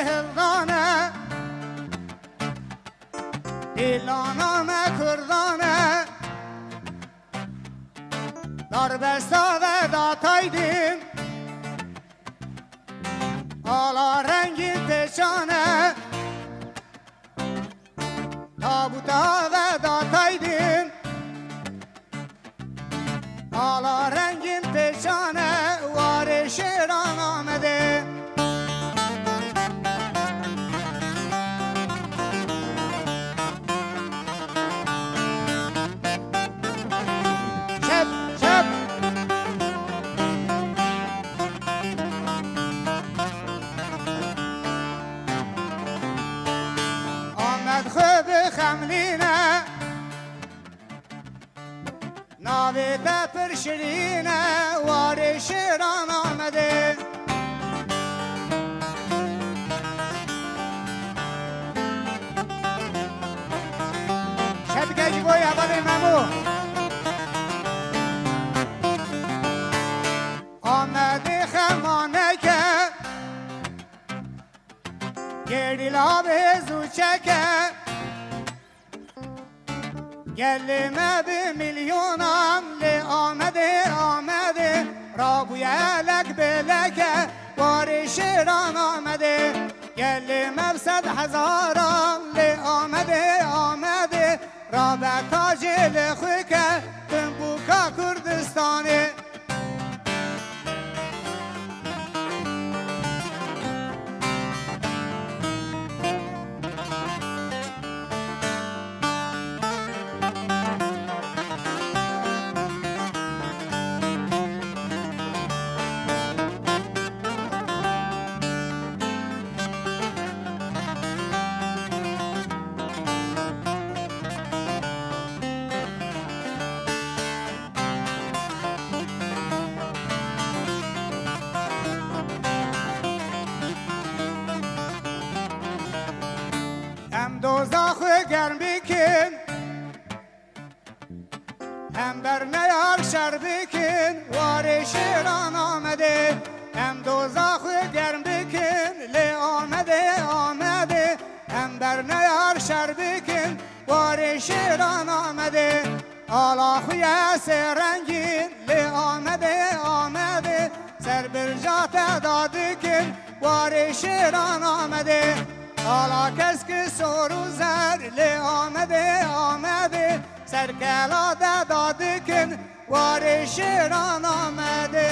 هردانه ایلانام کردانه در بستا و داتایدیم آلا رنگین پیشانه تابوتا و داتایدیم آلا رنگین پیشانه وار شیران آمده خملینه ناوی بپر شرینه وار شیران آمده شبکه جبوی اول ممو آمده خمانه که گردی لابه زوچکه گلمه به میلیونم لی آمده رابوی لک بلکه وار شیران آمده گلمه به 100,000 لی آمده رابع تاج لخوی که تنبوکا کردستانه دوزاخ گرم بکن هم بر نیار شر بکن وار شیران آمده هم دوزاخ گرم بکن لی آمده هم بر نیار شر بکن وار شیران آمده آلا خوی سرنگین لی آمده سر برجات دادکن وار شیران آمده حالا کس که سرو زر لی آمده سرکلا داده کن وار شیران آمده